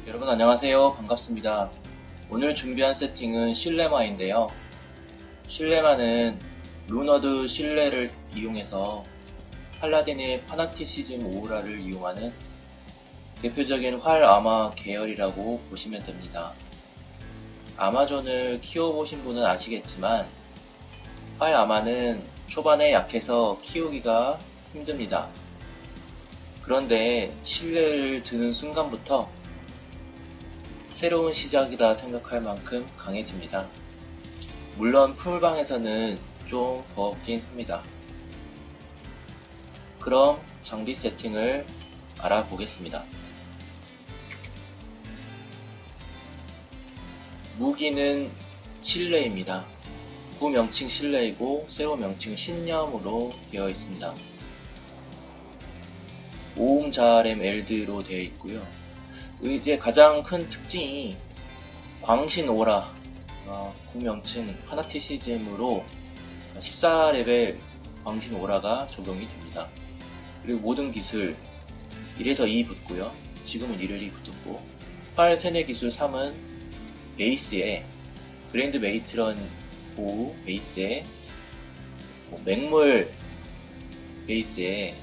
여러분 안녕하세요. 반갑습니다. 오늘 준비한 세팅은 실레마인데요. 실레마는 루너드 실레를 이용해서 팔라딘의 파나티시즘 오우라를 이용하는 대표적인 활 아마 계열이라고 보시면 됩니다. 아마존을 키워보신 분은 아시겠지만 활 아마는 초반에 약해서 키우기가 힘듭니다. 그런데 실레를 드는 순간부터 새로운 시작이다 생각할 만큼 강해집니다. 물론 풀방에서는 좀 버겁긴 합니다. 그럼 장비 세팅을 알아보겠습니다. 무기는 실레입니다. 구명칭 실레이고 세로 명칭 신념으로 되어 있습니다. 오음 자RM 엘드로 되어 있고요. 이제 가장 큰 특징이 광신 오라, 구명칭 파나티시즘으로 14레벨 광신 오라가 적용이 됩니다. 그리고 모든 기술 1에서 2 붙고요. 지금은 1을 2 붙었고, 활 세뇌 기술 3은 베이스에 그랜드 메이트런 보호 베이스에 맹물 베이스에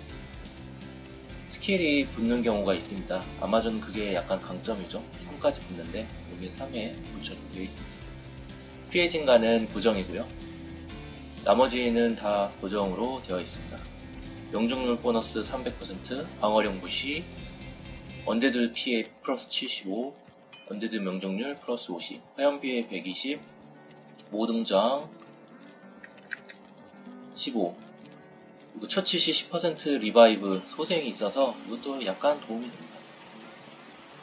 스킬이 붙는 경우가 있습니다. 아마존은 그게 약간 강점이죠. 3까지 붙는데 여기 3에 붙여서 되어 있습니다. 피해 증가는 고정이고요. 나머지는 다 고정으로 되어 있습니다. 명중률 보너스 300%, 방어력 무시, 언데드 피해 플러스 75, 언데드 명중률 플러스 50, 화염 피해 120, 모등 저항 15, 그리고 처치 시 10% 리바이브 소생이 있어서 이것도 약간 도움이 됩니다.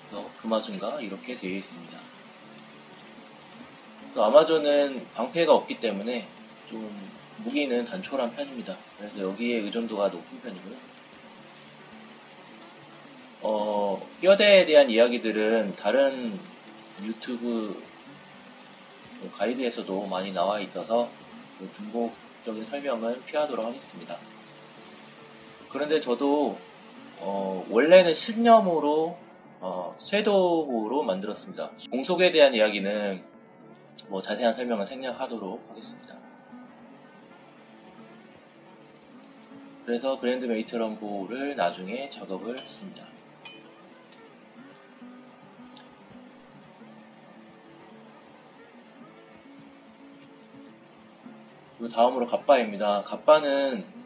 그래서 금화증가 이렇게 되어 있습니다. 그래서 아마존은 방패가 없기 때문에 좀 무기는 단촐한 편입니다. 그래서 여기에 의존도가 높은 편이고요. 뼈대에 대한 이야기들은 다른 유튜브 가이드에서도 많이 나와 있어서 중복적인 설명은 피하도록 하겠습니다. 그런데 저도 원래는 신념으로 쇄도로 만들었습니다. 공속에 대한 이야기는 자세한 설명은 생략하도록 하겠습니다. 그래서 그랜드 메이트런 보호를 나중에 작업을 했습니다. 그리고 다음으로 갑바입니다. 갑바는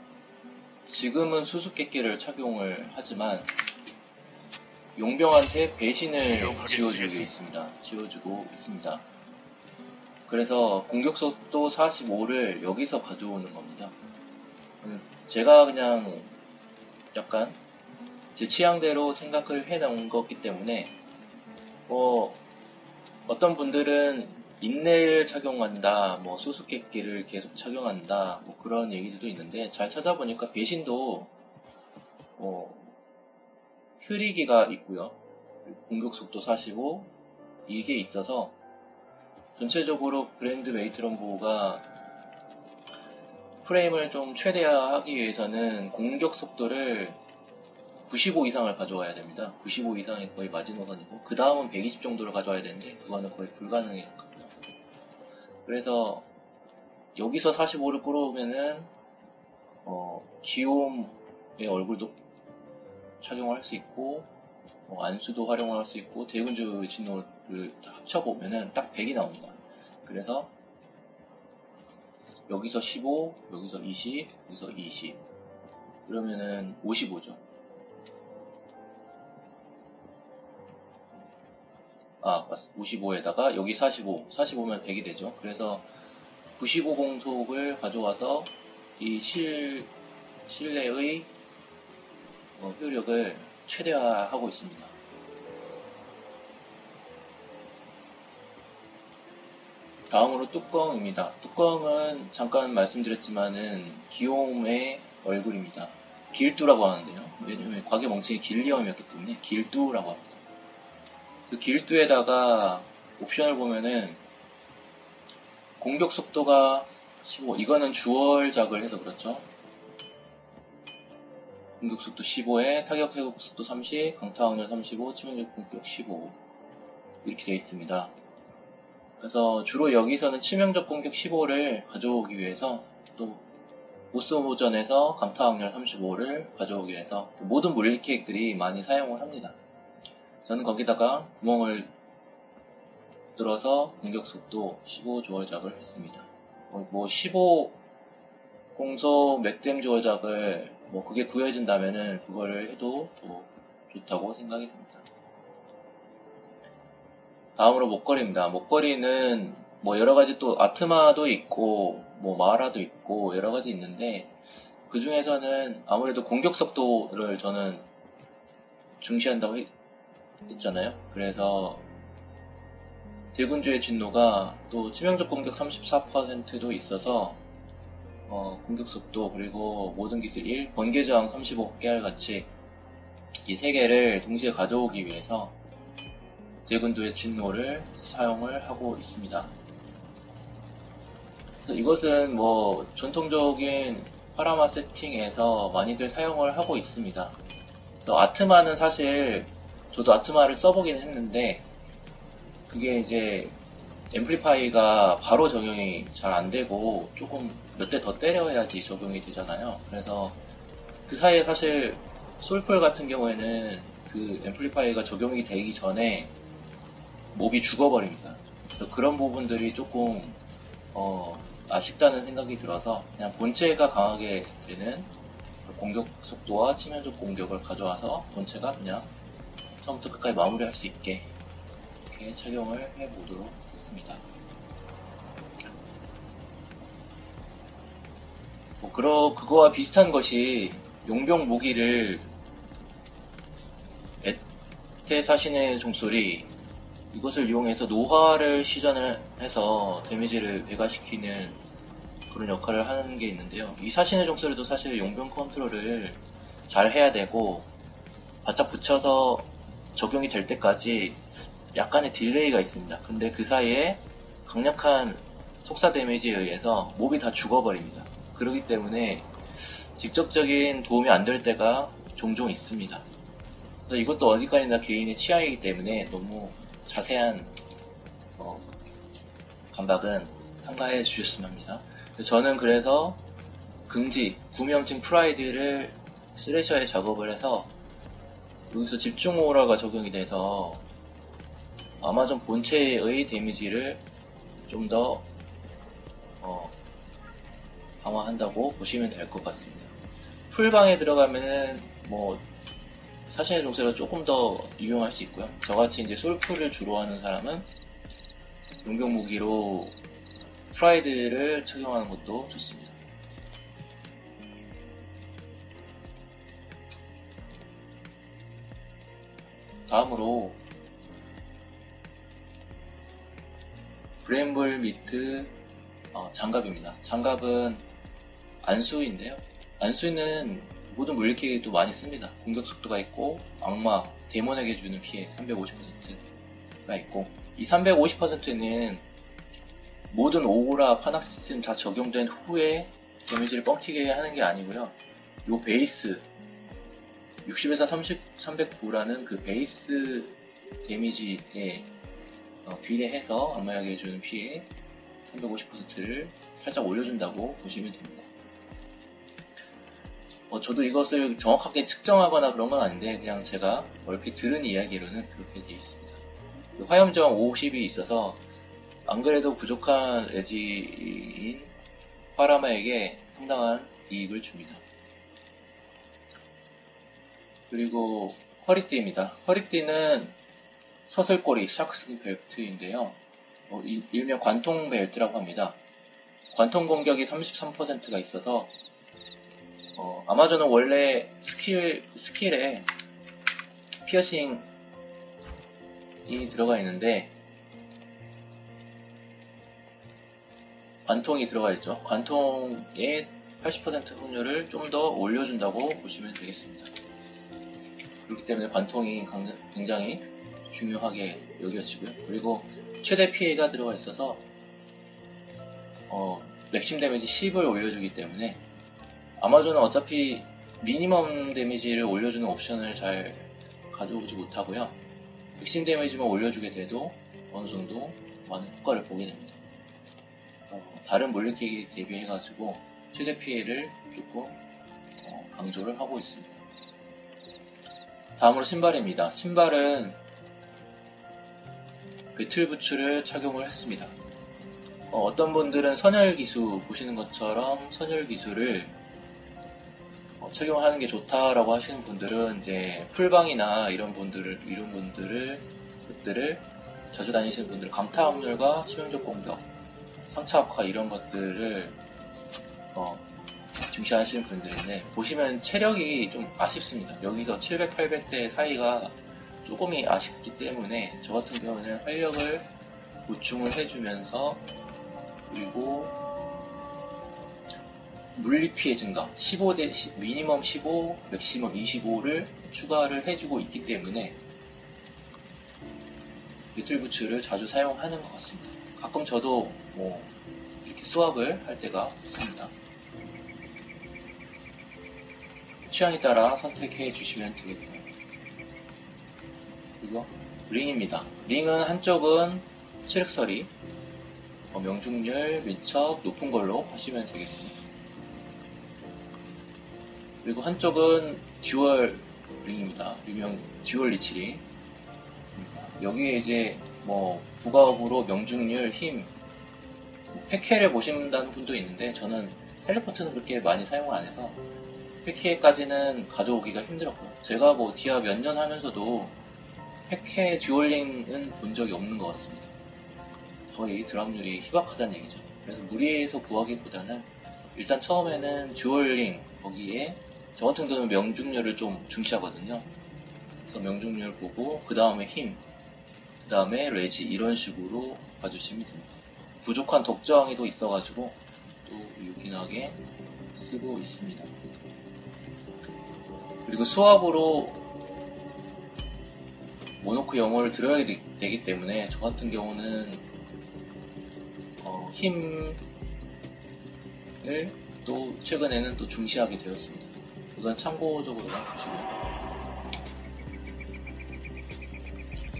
지금은 수수께끼를 착용을 하지만 용병한테 배신을 지어주고 있습니다. 그래서 공격속도 45를 여기서 가져오는 겁니다. 제가 그냥 약간 제 취향대로 생각을 해놓은 거기 때문에 어떤 분들은 인내를 착용한다, 수수께끼를 계속 착용한다, 그런 얘기들도 있는데 잘 찾아보니까 배신도 흐리기가 있고요. 공격속도 45 이게 있어서 전체적으로 그랜드 메이트런 보호가 프레임을 좀 최대화하기 위해서는 공격 속도를 95 이상을 가져와야 됩니다. 95 이상이 거의 마지노선이고 그 다음은 120 정도를 가져와야 되는데 그거는 거의 불가능해요. 그래서 여기서 45를 끌어오면은 기욤의 얼굴도 착용할 수 있고 안수도 활용할 수 있고 대군주 진노를 합쳐보면은 딱 100이 나옵니다. 그래서 여기서 15, 여기서 20, 여기서 20 그러면은 55죠. 55에다가 여기 45면 100이 되죠. 그래서 95 공속을 가져와서 이 실내의 효력을 최대화하고 있습니다. 다음으로 뚜껑입니다. 뚜껑은 잠깐 말씀드렸지만은 기욤의 얼굴입니다. 길두라고 하는데요. 왜냐면 과거명칭이 길리엄이었기 때문에 길두라고 합니다. 그래서 길두에다가 옵션을 보면은 공격 속도가 15, 이거는 주얼작을 해서 그렇죠. 공격속도 15에 타격 회복속도 30, 강타 확률 35, 치명력 공격 15 이렇게 되어 있습니다. 그래서 주로 여기서는 치명적 공격 15를 가져오기 위해서, 또 보스전에서 강타 확률 35를 가져오기 위해서 모든 물리 캐릭들이 많이 사용을 합니다. 저는 거기다가 구멍을 뚫어서 공격 속도 15 조절작을 했습니다. 뭐 15 공속 맥댐 조절작을 그게 구해진다면은 그거를 해도 더 좋다고 생각이 듭니다. 다음으로 목걸이입니다. 목걸이는 여러가지 또 아트마도 있고 마하라도 있고 여러가지 있는데, 그 중에서는 아무래도 공격 속도를 저는 중시한다고 했잖아요. 그래서 대군주의 진노가 또 치명적 공격 34%도 있어서 공격 속도, 그리고 모든 기술 1, 번개 저항 35깨알 같이 이 세 개를 동시에 가져오기 위해서 대군주의 진노를 사용을 하고 있습니다. 그래서 이것은 전통적인 파라마 세팅에서 많이들 사용을 하고 있습니다. 그래서 아트마는 사실 저도 아트마를 써보긴 했는데, 그게 이제 앰플리파이가 바로 적용이 잘 안되고 조금 몇 대 더 때려야지 적용이 되잖아요. 그래서 그 사이에 사실 솔풀 같은 경우에는 그 앰플리파이가 적용이 되기 전에 몹이 죽어버립니다. 그래서 그런 부분들이 조금 아쉽다는 생각이 들어서 그냥 본체가 강하게 되는 공격 속도와 치명적 공격을 가져와서 본체가 그냥 처음부터 끝까지 마무리할 수 있게 이렇게 착용을 해보도록 했습니다. 그거와 비슷한 것이 용병 무기를 에테사신의 종소리, 이것을 이용해서 노화를 시전을 해서 데미지를 배가시키는 그런 역할을 하는 게 있는데요. 이 사신의 종소리도 사실 용병 컨트롤을 잘 해야 되고 바짝 붙여서 적용이 될 때까지 약간의 딜레이가 있습니다. 근데 그 사이에 강력한 속사 데미지에 의해서 몹이 다 죽어버립니다. 그렇기 때문에 직접적인 도움이 안 될 때가 종종 있습니다. 이것도 어디까지나 개인의 취향이기 때문에 너무 자세한 감각은 삼가해 주셨으면 합니다. 저는 그래서 긍지, 구명증 프라이드를 스레셔에 작업을 해서 여기서 집중 오라가 적용이 돼서 아마존 본체의 데미지를 좀 더 강화한다고 보시면 될 것 같습니다. 풀방에 들어가면은 사신의 종소리가 조금 더 유용할 수 있고요. 저같이 이제 솔풀을 주로 하는 사람은 용병 무기로 프라이드를 착용하는 것도 좋습니다. 다음으로 브레인볼 미트 장갑입니다. 장갑은 안수인데요. 안수는 모든 물리캐릭도 많이 씁니다. 공격 속도가 있고 악마, 데몬에게 주는 피해 350%가 있고, 이 350%는 모든 오우라, 파낙 시스템 다 적용된 후에 데미지를 뻥튀게 하는 게 아니고요. 요 베이스 60에서 309라는 그 베이스 데미지에 비례해서 악마에게 주는 피해 350%를 살짝 올려준다고 보시면 됩니다. 저도 이것을 정확하게 측정하거나 그런 건 아닌데 그냥 제가 얼핏 들은 이야기로는 그렇게 되어 있습니다. 화염저항 50이 있어서 안 그래도 부족한 레지인 파라마에게 상당한 이익을 줍니다. 그리고 허리띠입니다. 허리띠는 서슬꼬리 샤크스킨 벨트인데요. 일명 관통 벨트라고 합니다. 관통 공격이 33%가 있어서 아마존은 원래 스킬에 피어싱이 들어가 있는데 관통이 들어가 있죠. 관통의 80% 확률을 좀 더 올려준다고 보시면 되겠습니다. 그렇기 때문에 관통이 굉장히 중요하게 여겨지고요. 그리고 최대 피해가 들어가 있어서 맥심 데미지 10을 올려주기 때문에 아마존은 어차피 미니멈 데미지를 올려주는 옵션을 잘 가져오지 못하고요. 핵심 데미지만 올려주게 돼도 어느 정도 많은 효과를 보게 됩니다. 다른 물리킥에 대비해가지고 최대 피해를 조금 강조를 하고 있습니다. 다음으로 신발입니다. 신발은 배틀부츠를 착용을 했습니다. 어떤 분들은 선열기수 보시는 것처럼 선열기수를 착용하는 게 좋다라고 하시는 분들은 이제 풀방이나 이런 분들을 자주 다니시는 분들 강타 확률과 치명적 공격, 상처 악화 이런 것들을 중시하시는 분들인데 보시면 체력이 좀 아쉽습니다. 여기서 700, 800대 사이가 조금이 아쉽기 때문에 저 같은 경우는 활력을 보충을 해주면서 그리고 물리 피해 증가 15대 미니멈 15, 맥시멈 25를 추가를 해주고 있기 때문에 배틀부츠를 자주 사용하는 것 같습니다. 가끔 저도 뭐 이렇게 스왑을 할 때가 있습니다. 취향에 따라 선택해 주시면 되겠고요. 그리고 링입니다. 링은 한쪽은 칠흑서리, 명중률, 민첩 높은 걸로 하시면 되겠고요. 그리고 한쪽은 듀얼 링입니다. 유명 듀얼 리치링. 여기에 이제 뭐 부가업으로 명중률, 힘, 패키를 보신다는 분도 있는데 저는 텔레포트는 그렇게 많이 사용을 안 해서 패키까지는 가져오기가 힘들었고요. 제가 뭐 디아 몇 년 하면서도 패키 듀얼링은 본 적이 없는 것 같습니다. 거의 드랍률이 희박하다는 얘기죠. 그래서 무리해서 구하기보다는 일단 처음에는 듀얼링 거기에 저 같은 경우는 명중률을 좀 중시하거든요. 그래서 명중률 보고 그 다음에 힘, 그 다음에 레지 이런 식으로 봐주시면 됩니다. 부족한 덕저항이도 있어가지고 또 요긴하게 쓰고 있습니다. 그리고 수압으로 모노크 영어를 들어야 되기 때문에 저 같은 경우는 힘을 또 최근에는 또 중시하게 되었습니다. 우선 참고적으로만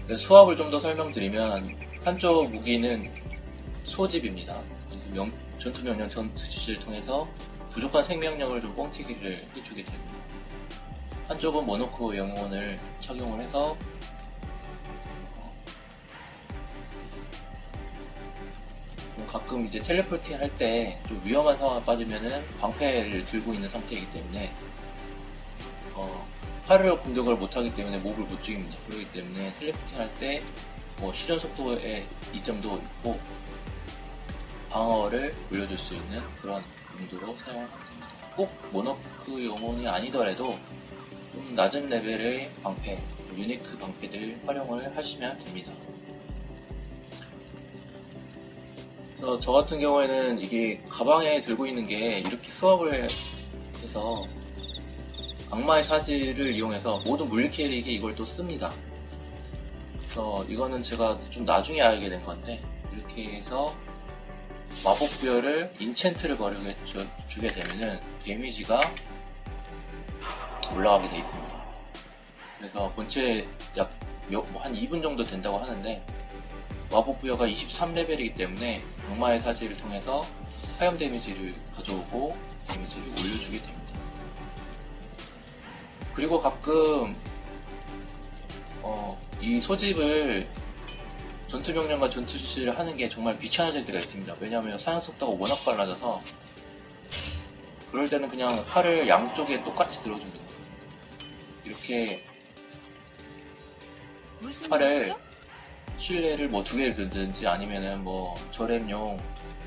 보시고요. 수압을 좀 더 설명드리면 한쪽 무기는 소집입니다. 전투명령 전투지시를 통해서 부족한 생명력을 좀 뻥튀기를 해주게 됩니다. 한쪽은 모노코 영혼을 착용을 해서 가끔 이제 텔레포팅 할 때 좀 위험한 상황에 빠지면은 방패를 들고 있는 상태이기 때문에 활을 공격을 못하기 때문에 몹을 못 죽입니다. 그렇기 때문에 텔레포팅 할 때 뭐 실현 속도에 이점도 있고 방어를 올려줄 수 있는 그런 용도로 사용을 합니다. 꼭 모노크 영혼이 아니더라도 좀 낮은 레벨의 방패, 유니크 방패들 활용을 하시면 됩니다. 그래서 저 같은 경우에는 이게 가방에 들고 있는 게 이렇게 수압을 해서 악마의 사지를 이용해서 모든 물리 캐릭이 이걸 또 씁니다. 그래서 이거는 제가 좀 나중에 알게 된 건데 이렇게 해서 마법 부여를 인챈트를 거르게 주게 되면은 데미지가 올라가게 돼 있습니다. 그래서 본체 약 한 2분 정도 된다고 하는데 마법 부여가 23레벨이기 때문에 악마의 사지를 통해서 화염 데미지를 가져오고 데미지를 올려주게 됩니다. 그리고 가끔 이 소집을 전투명령과 전투지시를 하는 게 정말 귀찮아질 때가 있습니다. 왜냐하면 사용 속도가 워낙 빨라져서 그럴 때는 그냥 팔을 양쪽에 똑같이 들어줍니다. 이렇게 팔을 실내를 뭐 2개를 들든지 아니면은 뭐 저랩용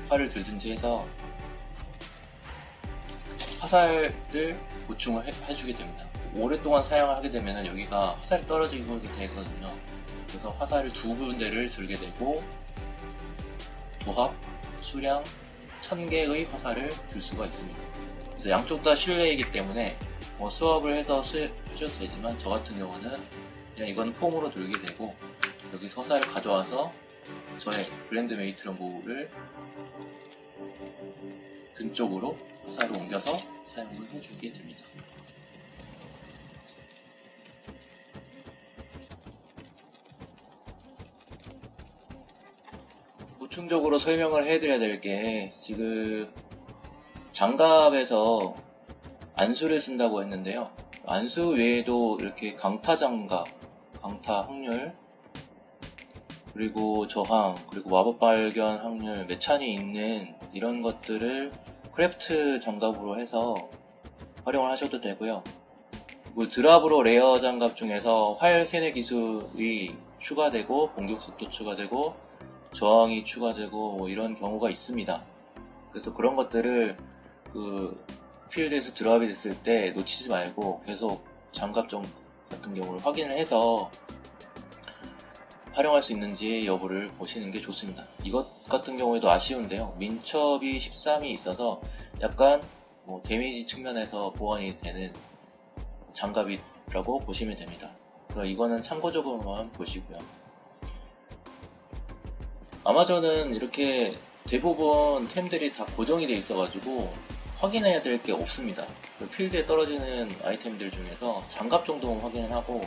팔을 들든지 해서 화살을 보충을 해주게 됩니다. 오랫동안 사용을 하게 되면 여기가 화살이 떨어지게 되거든요. 그래서 화살을 2군데를 들게 되고 도합, 수량 1000개의 화살을 들 수가 있습니다. 그래서 양쪽 다 실내이기 때문에 뭐 수업을 해서 하셔도 되지만 저 같은 경우는 그냥 이건 폼으로 들게 되고 여기서 화살을 가져와서 저의 블렌드 메이트럼보를 등 쪽으로 화살을 옮겨서 사용을 해주게 됩니다. 보충적으로 설명을 해드려야 될 게, 지금 장갑에서 안수를 쓴다고 했는데요. 안수 외에도 이렇게 강타 장갑, 강타 확률, 그리고 저항, 그리고 마법 발견 확률, 매찬이 있는 이런 것들을 크래프트 장갑으로 해서 활용을 하셔도 되고요. 그리고 드랍으로 레어 장갑 중에서 활 세뇌 기술이 추가되고, 공격 속도 추가되고, 저항이 추가되고, 뭐 이런 경우가 있습니다. 그래서 그런 것들을 그 필드에서 드랍이 됐을 때 놓치지 말고 계속 장갑 같은 경우를 확인을 해서 활용할 수 있는지 여부를 보시는 게 좋습니다. 이것 같은 경우에도 아쉬운데요. 민첩이 13이 있어서 약간 뭐 데미지 측면에서 보완이 되는 장갑이라고 보시면 됩니다. 그래서 이거는 참고적으로만 보시고요. 아마존은 이렇게 대부분 템들이 다 고정이 되어 있어가지고 확인해야 될 게 없습니다. 필드에 떨어지는 아이템들 중에서 장갑 정도만 확인을 하고,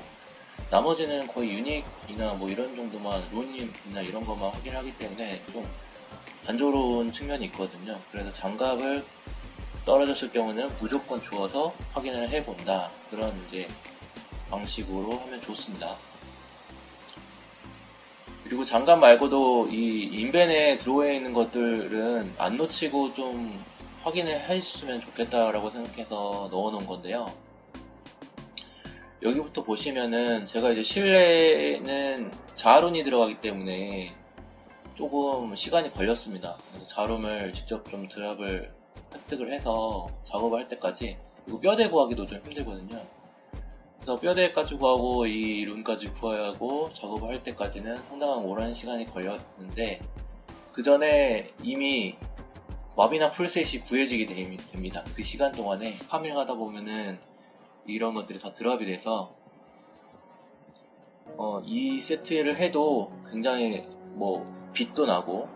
나머지는 거의 유닉이나 뭐 이런 정도만, 룬이나 이런 것만 확인하기 때문에 좀 단조로운 측면이 있거든요. 그래서 장갑을 떨어졌을 경우는 무조건 주워서 확인을 해본다. 그런 이제 방식으로 하면 좋습니다. 그리고 장갑 말고도 이 인벤에 들어와 있는 것들은 안 놓치고 좀 확인을 해주시면 좋겠다라고 생각해서 넣어놓은 건데요. 여기부터 보시면은 제가 이제 실내는 자아룬이 들어가기 때문에 조금 시간이 걸렸습니다. 그래서 자아룬을 직접 좀 드랍을 획득을 해서 작업을 할 때까지, 그리고 뼈대 구하기도 좀 힘들거든요. 그래서 뼈대까지 구하고 이 룬까지 구해야 하고 작업을 할 때까지는 상당한 오랜 시간이 걸렸는데, 그 전에 이미 맙이나 풀셋이 구해지게 됩니다. 그 시간 동안에 파밍하다 보면은 이런 것들이 다 드랍이 돼서 이 세트를 해도 굉장히 뭐 빛도 나고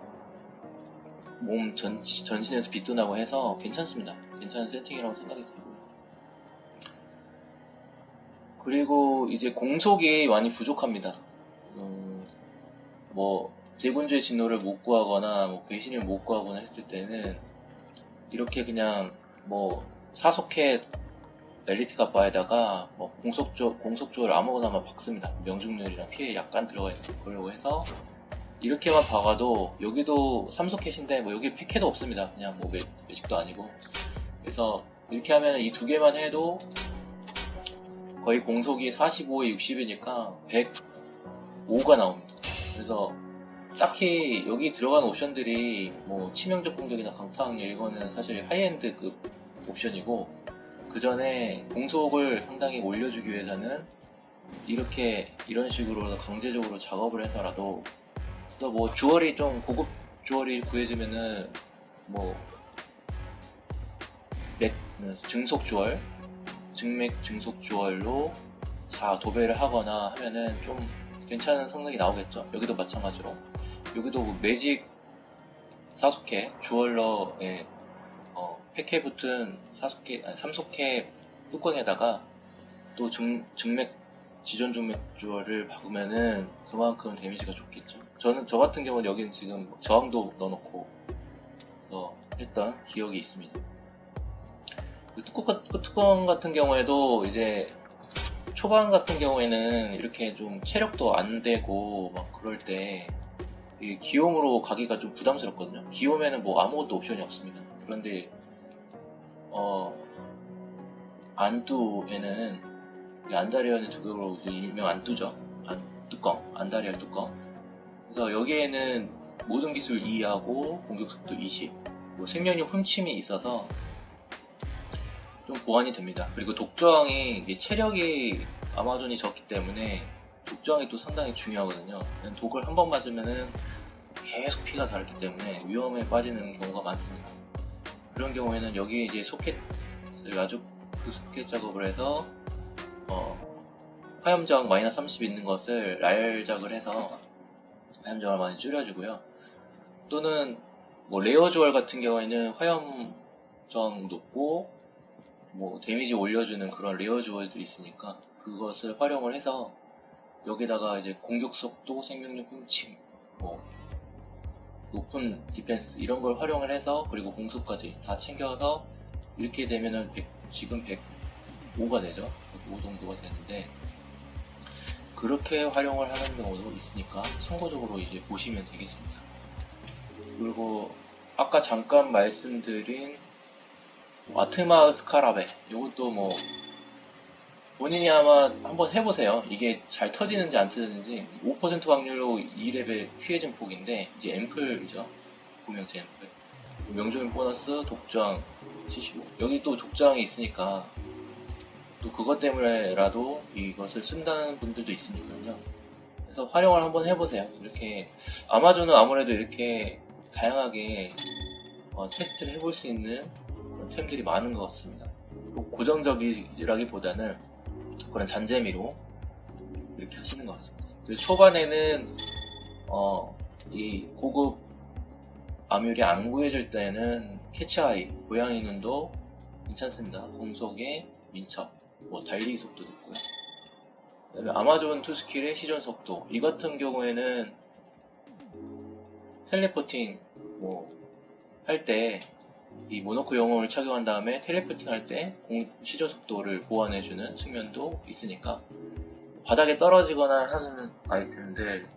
몸 전신에서 빛도 나고 해서 괜찮습니다. 괜찮은 세팅이라고 생각이 들고요. 그리고 이제 공속이 많이 부족합니다. 뭐 대군주의 진노를 못 구하거나 뭐 배신을 못 구하거나 했을 때는 이렇게 그냥 뭐 사속해 엘리트 갑바에다가 뭐 공속조를 아무거나만 박습니다. 명중률이랑 피해 약간 들어가 있는 거려고 해서 이렇게만 박아도, 여기도 3소켓인데 뭐 여기 피해도 없습니다. 그냥 뭐 매직도 아니고. 그래서 이렇게 하면 이 두 개만 해도 거의 공속이 45에 60이니까 105가 나옵니다. 그래서 딱히 여기 들어간 옵션들이 뭐 치명적 공격이나 강타 확률, 이거는 사실 하이엔드급 옵션이고, 그 전에 공속을 상당히 올려주기 위해서는 이런 식으로 강제적으로 작업을 해서라도, 그래서 뭐 주얼이 좀 고급 주얼이 구해지면은 뭐 증속 주얼, 증맥 증속 주얼로 도배를 하거나 하면은 좀 괜찮은 성능이 나오겠죠. 여기도 마찬가지로, 여기도 뭐 매직 사속해 주얼러에 팩에 붙은 3속해 뚜껑에다가 또 증맥 지존 증맥 주얼을 박으면은 그만큼 데미지가 좋겠죠. 저 같은 경우는 여기는 지금 저항도 넣어놓고 그래서 했던 기억이 있습니다. 뚜껑 같은 경우에도 이제 초반 같은 경우에는 이렇게 좀 체력도 안 되고 막 그럴 때 기욤으로 가기가 좀 부담스럽거든요. 기욤에는 뭐 아무것도 옵션이 없습니다. 그런데 안뚜에는 안다리얼 두 개로 일명 안뚜죠. 안다리얼 뚜껑. 그래서 여기에는 모든 기술 2하고 공격속도 20, 뭐 생명력 훔침이 있어서 좀 보완이 됩니다. 그리고 독저항이 체력이 아마존이 적기 때문에 독저항이 또 상당히 중요하거든요. 독을 한 번 맞으면은 계속 피가 닳기 때문에 위험에 빠지는 경우가 많습니다. 그런 경우에는 여기에 이제 소켓을 아주 그 소켓 작업을 해서 화염저항 마이너스 30 있는 것을 랄작을 해서 화염저항을 많이 줄여주고요. 또는 뭐 레어 주얼 같은 경우에는 화염저항 높고 뭐 데미지 올려주는 그런 레어 주얼들이 있으니까 그것을 활용을 해서 여기다가 이제 공격 속도, 생명력 훔침, 뭐 높은 디펜스 이런 걸 활용을 해서 그리고 공수까지 다 챙겨서 이렇게 되면은 지금 105가 되죠. 105 정도가 되는데 그렇게 활용을 하는 경우도 있으니까 참고적으로 이제 보시면 되겠습니다. 그리고 아까 잠깐 말씀드린 아트마 스카라베 이것도 뭐 본인이 아마 한번 해보세요. 이게 잘 터지는지 안 터지는지 5% 확률로 2레벨 피해 증폭인데 이제 앰플이죠. 고명체 앰플. 명중률 보너스 독저항 75. 여기 또 독저항이 있으니까 또 그것 때문에라도 이것을 쓴다는 분들도 있으니까요. 그래서 활용을 한번 해보세요. 이렇게 아마존은 아무래도 이렇게 다양하게 테스트를 해볼 수 있는 그런 템들이 많은 것 같습니다. 고정적이라기보다는 그런 잔재미로 이렇게 하시는 것 같습니다. 그리고 초반에는 이 고급 암율이 안 구해질 때는 캐치아이, 고양이 눈도 괜찮습니다. 공속에 민첩, 뭐 달리기 속도 높고요. 그다음에 아마존 2 스킬의 시전 속도. 이 같은 경우에는 텔레포팅 할 때 이 모노코 영웅을 착용한 다음에 텔레포팅 할 때 시전 속도를 보완해주는 측면도 있으니까 바닥에 떨어지거나 하는 아이템들,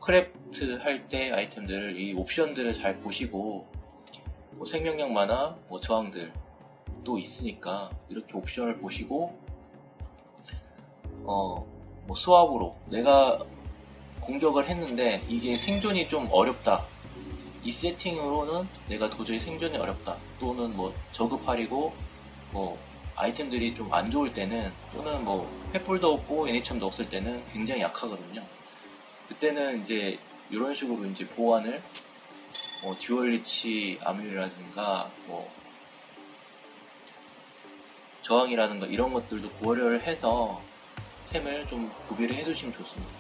크래프트 할 때 아이템들을 이 옵션들을 잘 보시고 생명력 만화, 저항들 또 있으니까 이렇게 옵션을 보시고 수압으로 내가 공격을 했는데 이게 생존이 좀 어렵다. 이 세팅으로는 내가 도저히 생존이 어렵다. 또는 저급할이고 아이템들이 좀 안 좋을 때는 또는 횃불도 없고 애니참도 없을 때는 굉장히 약하거든요. 그때는 이제 이런 식으로 이제 보완을 듀얼리치 암율이라든가 저항이라든가 이런 것들도 고려를 해서 템을 좀 구비를 해두시면 좋습니다.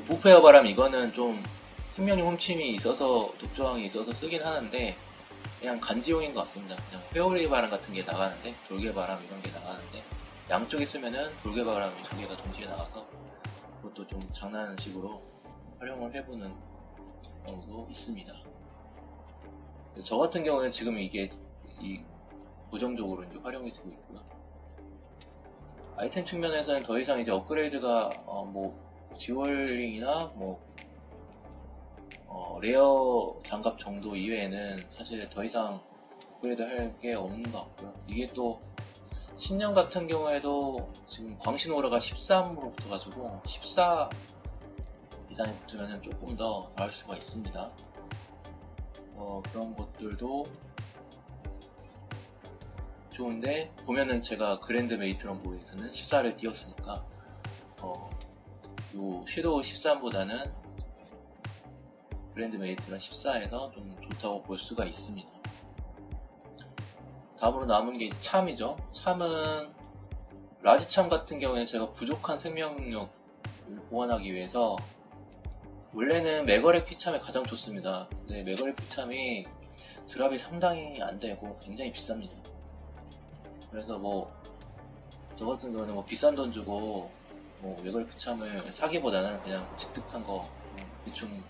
부패의 바람 이거는 좀 생명력 훔침이 있어서 독저항이 있어서 쓰긴 하는데 그냥 간지용인 것 같습니다. 그냥 회오리 바람 같은 게 나가는데 돌개 바람 이런 게 나가는데 양쪽에 쓰면은 돌개 바람이 두 개가 동시에 나가서 그것도 좀 장난식으로 활용을 해보는 경우도 있습니다. 저 같은 경우는 지금 이게 고정적으로 이제 활용이 되고 있고요. 아이템 측면에서는 더 이상 이제 업그레이드가 듀얼링이나 레어 장갑 정도 이외에는 사실 더 이상 업그레이드 할 게 없는 것 같고요. 이게 또 신년 같은 경우에도 지금 광신오라가 13으로 붙어가지고 14 이상이 붙으면 조금 더 나을 수가 있습니다. 그런 것들도 좋은데 보면은 제가 그랜드 메이트런 보이에서는 14를 띄웠으니까 요 섀도우 13보다는 그랜드 메이트런 14에서 좀 좋다고 볼 수가 있습니다. 다음으로 남은 게 참이죠. 참은 라지참 같은 경우에는 제가 부족한 생명력을 보완하기 위해서 원래는 메거렉 피참이 가장 좋습니다. 근데 메거렉 피참이 드랍이 상당히 안 되고 굉장히 비쌉니다. 그래서 저 같은 경우는 비싼 돈 주고 메거렉 피참을 사기보다는 그냥 직득한 거 대충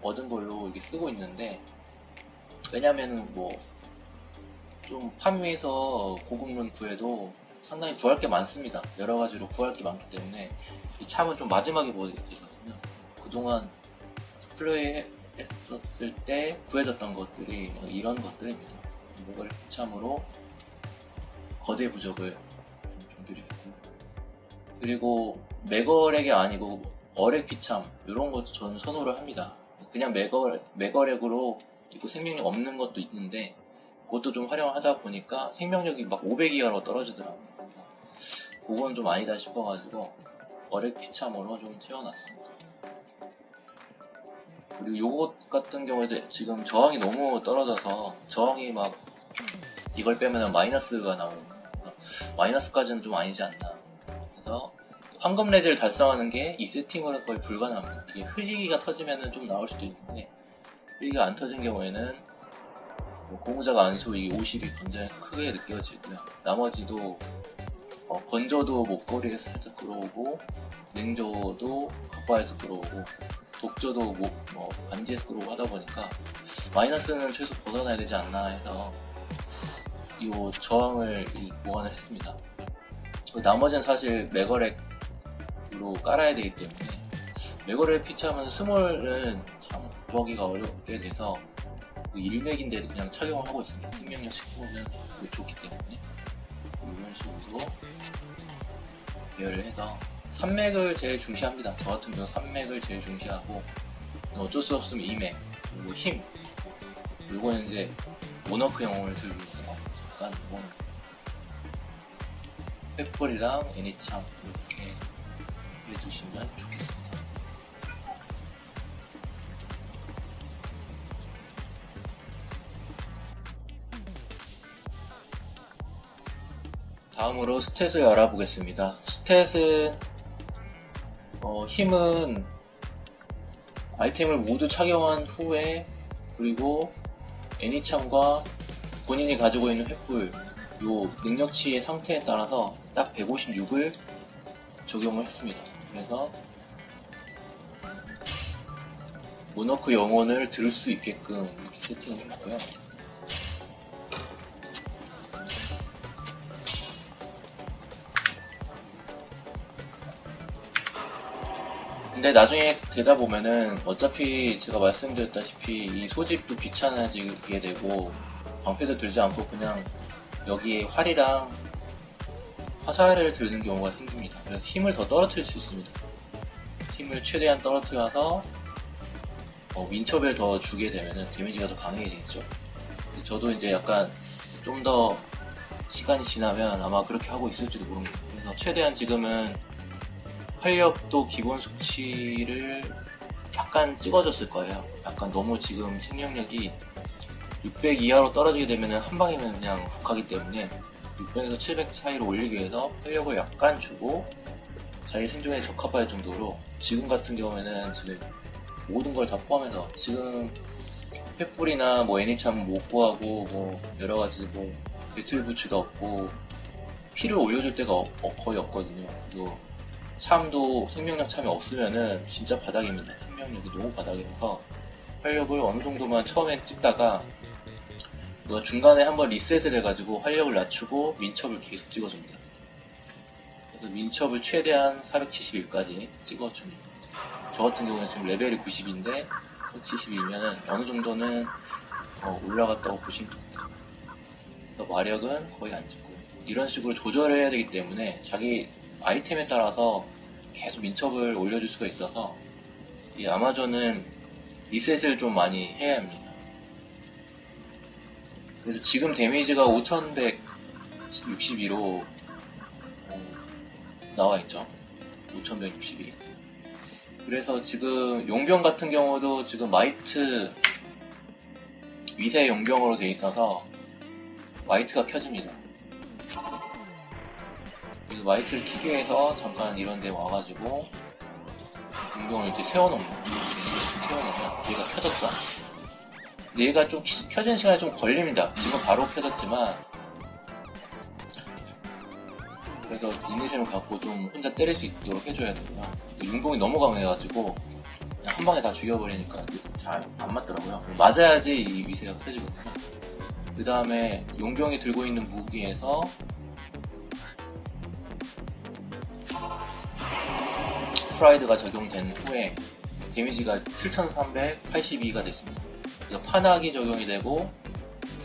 얻은 걸로 이렇게 쓰고 있는데 왜냐면은 좀 파밍해서 고급룬 구해도 상당히 구할 게 많습니다. 여러 가지로 구할 게 많기 때문에 이 참은 좀 마지막에 보게 되거든요. 그동안 플레이 했었을 때 구해졌던 것들이 이런 것들입니다. 메거렉 피참으로 거대 부적을 좀 준비를 했고 그리고 메거렉이 아니고 어렉 피참 이런 것도 저는 선호를 합니다. 그냥 메거렉으로 있고 생명력 없는 것도 있는데 그것도 좀 활용하다 보니까 생명력이 막 500이하로 떨어지더라고요. 그건 좀 아니다 싶어가지고 어렉 피참으로 좀 태워놨습니다. 그리고 요것 같은 경우에도 지금 저항이 너무 떨어져서 저항이 막 이걸 빼면 마이너스가 나오는 마이너스까지는 좀 아니지 않나. 그래서 황금 레즈를 달성하는 게 이 세팅으로는 거의 불가능합니다. 이게 흐리기가 터지면 좀 나올 수도 있는데 흐리기가 안 터진 경우에는 고무자가 안소 이 50이 굉장히 크게 느껴지고요. 나머지도 건조도 목걸이에서 살짝 끌어오고 냉조도 갑바에서 끌어오고 독저도 반지에서 끌고 하다 보니까 마이너스는 최소 벗어나야 되지 않나 해서 이 저항을 보완을 했습니다. 나머지는 사실 메거렉으로 깔아야 되기 때문에 메거렉 피치하면 스몰은 참 구하기가 어렵게 돼서 1맥인데도 그냥 착용을 하고 있습니다. 생명력 19는 좋기 때문에 이런 식으로 배열을 해서 3맥을 제일 중시합니다. 저 같은 경우 3맥을 제일 중시하고 어쩔 수 없으면 2맥 그리고 힘 이거는 이제 모너크 영웅을 들고 있는 거 약간 이건 횃불이랑 애니참 이렇게 해주시면 좋겠습니다. 다음으로 스탯을 알아보겠습니다. 스탯은 힘은 아이템을 모두 착용한 후에 그리고 애니참과 본인이 가지고 있는 횃불 요 능력치의 상태에 따라서 딱 156을 적용을 했습니다. 그래서 모너크 영혼을 들을 수 있게끔 이렇게 세팅을 했고요. 근데 나중에 되다 보면은 어차피 제가 말씀드렸다시피 이 소집도 귀찮아지게 되고 방패도 들지 않고 그냥 여기에 활이랑 화살을 들는 경우가 생깁니다. 그래서 힘을 더 떨어뜨릴 수 있습니다. 힘을 최대한 떨어뜨려서 민첩을 더 주게 되면은 데미지가 더 강해지겠죠. 저도 이제 약간 좀 더 시간이 지나면 아마 그렇게 하고 있을지도 모릅니다. 그래서 최대한 지금은 활력도 기본 수치를 약간 찍어줬을 거예요. 약간 너무 지금 생명력이 600 이하로 떨어지게 되면 한 방이면 그냥 훅 가기 때문에 600에서 700 사이로 올리기 위해서 활력을 약간 주고 자기 생존에 적합할 정도로 지금 같은 경우에는 지금 모든 걸 다 포함해서 지금 횃불이나 애니참 못 구하고 여러가지 배틀 부츠가 없고 피를 올려줄 데가 거의 없거든요. 그리고 참도 생명력 참이 없으면은 진짜 바닥입니다. 생명력이 너무 바닥이라서 활력을 어느 정도만 처음에 찍다가 중간에 한번 리셋을 해가지고 활력을 낮추고 민첩을 계속 찍어줍니다. 그래서 민첩을 최대한 471까지 찍어줍니다. 저 같은 경우는 지금 레벨이 90인데 472면은 어느 정도는 올라갔다고 보시면 됩니다. 그래서 마력은 거의 안 찍고요. 이런 식으로 조절을 해야 되기 때문에 자기 아이템에 따라서 계속 민첩을 올려줄 수가 있어서 이 아마존은 리셋을 좀 많이 해야 합니다. 그래서 지금 데미지가 5162로 나와있죠. 5162. 그래서 지금 용병 같은 경우도 지금 마이트 위세 용병으로 되어 있어서 마이트가 켜집니다. 그래서 마이트를 키게 해서 잠깐 이런 데 와가지고 용병을 이제 세워놓으면 얘가 켜졌다. 근데 얘가 좀 켜지는 시간이 좀 걸립니다. 지금 바로 켜졌지만 그래서 이니시를 갖고 좀 혼자 때릴 수 있도록 해줘야 되고요. 용병이 너무 강해가지고 그냥 한 방에 다 죽여버리니까 잘 안 맞더라고요. 맞아야지 이 위세가 켜지거든요. 그 다음에 용병이 들고 있는 무기에서 프라이드가 적용된 후에 데미지가 7382가 됐습니다. 그래서 판학이 적용이 되고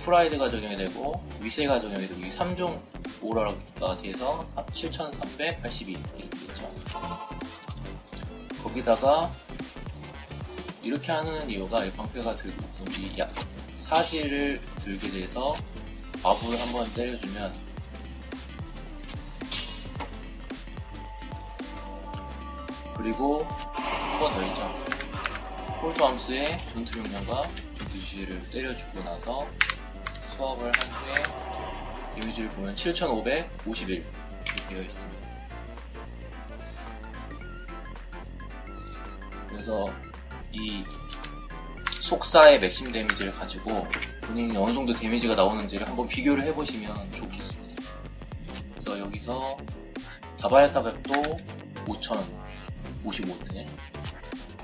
프라이드가 적용이 되고 위세가 적용이 되고 이 3종 오라가 돼서 7382 이렇게 됐죠. 거기다가 이렇게 하는 이유가 이 방패가 들고 이 사지를 들게 돼서 마부를 한번 때려주면 그리고 한 번 더 있죠. 홀드 암스의 전투 명령과 전투 지시를 때려주고 나서 수업을 한 후에 데미지를 보면 7551 이렇게 되어 있습니다. 그래서 이 속사의 맥심 데미지를 가지고 본인이 어느 정도 데미지가 나오는지를 한번 비교를 해보시면 좋겠습니다. 그래서 여기서 다발사백도 5055대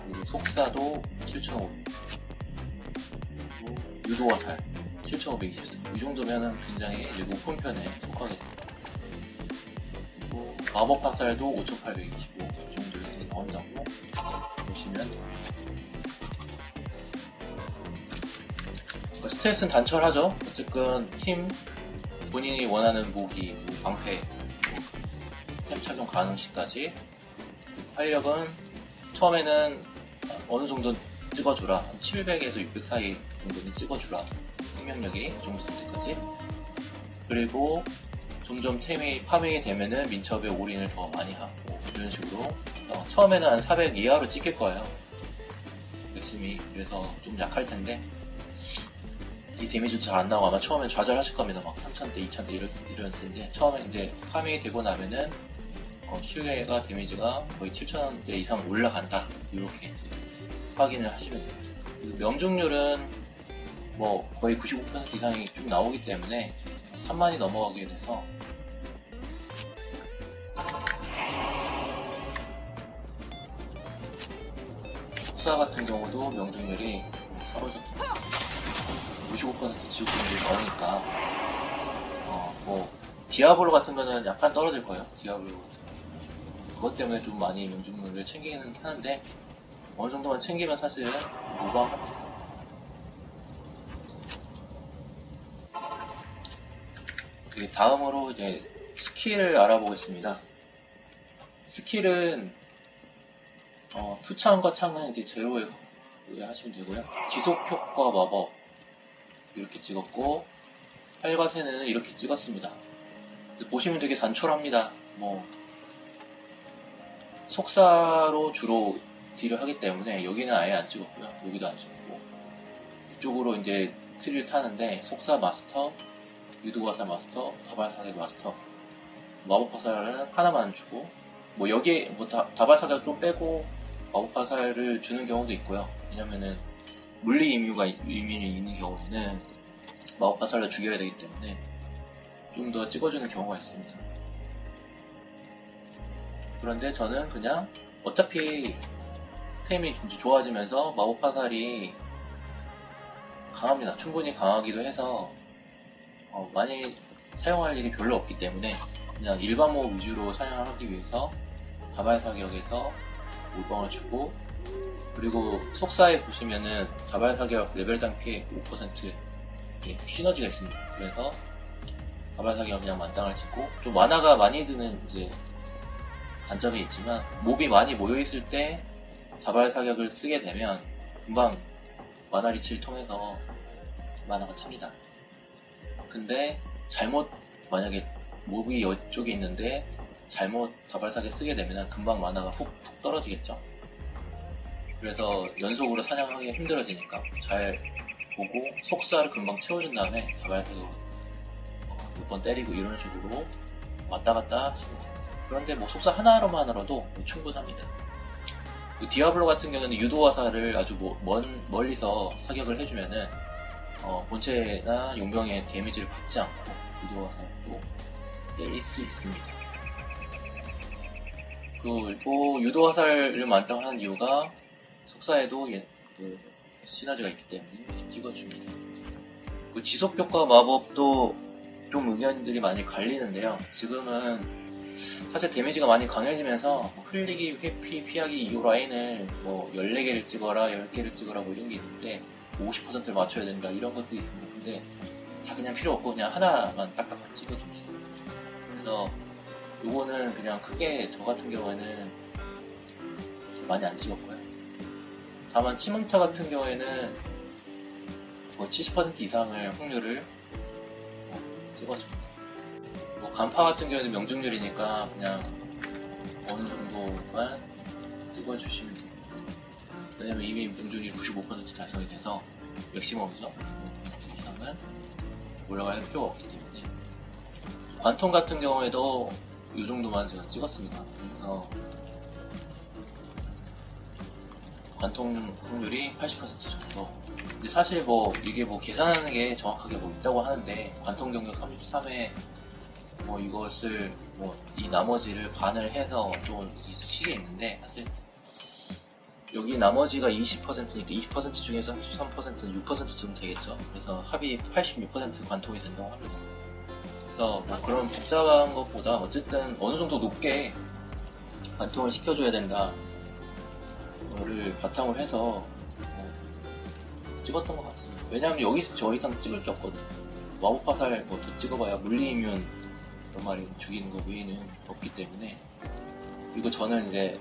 그리고 그리고 속사도 7,500, 유도화살 7,524. 이 정도면은 굉장히 이제 높은 편에 속하게 됩니다. 그리고 마법 화살도 5,825 정도에 나온다고 보시면 됩니다. 스탯은 단철하죠. 어쨌든 힘, 본인이 원하는 무기, 방패, 템 착용 가능 시까지. 활력은 처음에는 어느 정도 찍어주라. 한 700에서 600 사이 정도는 찍어주라. 생명력이 그 정도 될 때까지. 그리고 점점 템이 파밍이 되면은 민첩에 올인을 더 많이 하고 이런 식으로 처음에는 한 400 이하로 찍힐 거예요. 열심히. 그래서 좀 약할 텐데 이 데미지도 잘 안 나오고 아마 처음엔 좌절하실 겁니다. 막 3000대, 2000대 이럴 텐데 처음에 이제 파밍이 되고 나면은 신뢰가 데미지가 거의 7000대 이상 올라간다. 이렇게 확인을 하시면 됩니다. 명중률은 뭐 거의 95% 이상이 좀 나오기 때문에 3만이 넘어가게 돼서 수사 같은 경우도 명중률이 사로잡고 95% 지속률이 나오니까 뭐 디아블로 같은 거는 약간 떨어질 거예요. 디아블로 같은 거. 그것 때문에 좀 많이 명중률을 챙기는 하는데 어느 정도만 챙기면 사실 무방합니다. 다음으로 이제 스킬을 알아보겠습니다. 스킬은 투창과 창은 이제 제로에 하시면 되고요. 지속 효과 마법 이렇게 찍었고 활과 새는 이렇게 찍었습니다. 보시면 되게 단촐합니다. 뭐 속사로 주로 딜을 하기 때문에 여기는 아예 안 찍었고요. 여기도 안 찍었고 이쪽으로 이제 트리를 타는데 속사 마스터, 유도화살 마스터, 다발사격 마스터, 마법화살은 하나만 주고 뭐 여기에 뭐 다발사격 좀 빼고 마법화살을 주는 경우도 있고요. 왜냐면은 물리 의미이 있는 경우에는 마법화살로 죽여야 되기 때문에 좀 더 찍어주는 경우가 있습니다. 그런데 저는 그냥 어차피 템이 이제 좋아지면서 마법화살이 강합니다. 충분히 강하기도 해서 많이 사용할 일이 별로 없기 때문에 그냥 일반 모브 위주로 사용하기 위해서 다발사격에서 물방을 주고 그리고 속사에 보시면은 다발사격 레벨당 피해 5% 시너지가 있습니다. 그래서 다발사격 그냥 만땅을 찍고 좀 만화가 많이 드는 이제 단점이 있지만 몹이 많이 모여있을 때 다발사격을 쓰게 되면 금방 만화 리치를 통해서 만화가 찹니다. 근데 잘못 만약에 몹이 이쪽에 있는데 잘못 다발사격 쓰게 되면 금방 만화가 훅 떨어지겠죠. 그래서 연속으로 사냥하기 힘들어지니까 잘 보고 속사를 금방 채워준 다음에 다발사격 몇 번 때리고 이런 식으로 왔다 갔다 하시면 돼요. 그런데 뭐 속사 하나로만으로도 충분합니다. 디아블로 같은 경우는 유도화살을 아주 멀리서 사격을 해주면은 본체나 용병의 데미지를 받지 않고 유도화살로 때릴 수 있습니다. 그리고 유도화살을 만땅하는 이유가 속사에도 시너지가 있기 때문에 이렇게 찍어줍니다. 그 지속효과 마법도 좀 의견들이 많이 갈리는데요. 지금은 사실 데미지가 많이 강해지면서 흘리기, 회피, 피하기 이 라인을 뭐 14개를 찍어라, 10개를 찍어라 뭐 이런 게 있는데 50%를 맞춰야 된다 이런 것들이 있습니다. 근데 다 그냥 필요 없고 그냥 하나만 딱딱딱 찍어줍니다. 그래서 요거는 그냥 크게 저 같은 경우에는 많이 안 찍었고요. 다만 치문타 같은 경우에는 뭐 70% 이상을 확률을 찍어줍니다. 뭐 간파 같은 경우에는 명중률이니까 그냥 어느 정도만 찍어주시면 됩니다. 왜냐면 이미 명중률이 95% 달성이 돼서 맥시멈이죠. 95% 이상은 올라갈 필요가 없기 때문에 관통 같은 경우에도 이 정도만 제가 찍었습니다. 그래서 관통 확률이 80% 정도. 근데 사실 뭐 이게 뭐 계산하는 게 정확하게 뭐 있다고 하는데 관통 경력 33에 뭐 이것을 뭐 이 나머지를 반을 해서 좀 식이 있는데 사실 여기 나머지가 20%니까 20% 중에서 33%는 6%쯤 되겠죠. 그래서 합이 86% 관통이 된다고 합니다. 그래서 뭐 그런 복잡한 것보다 어쨌든 어느 정도 높게 관통을 시켜줘야 된다. 를 바탕으로 해서 찍었던 것 같습니다. 왜냐하면 여기서 저 이상 찍을 게 없거든요. 마법 화살 뭐 더 찍어봐야 물리이면 그런 말이 죽이는 거 외에는 없기 때문에. 그리고 저는 이제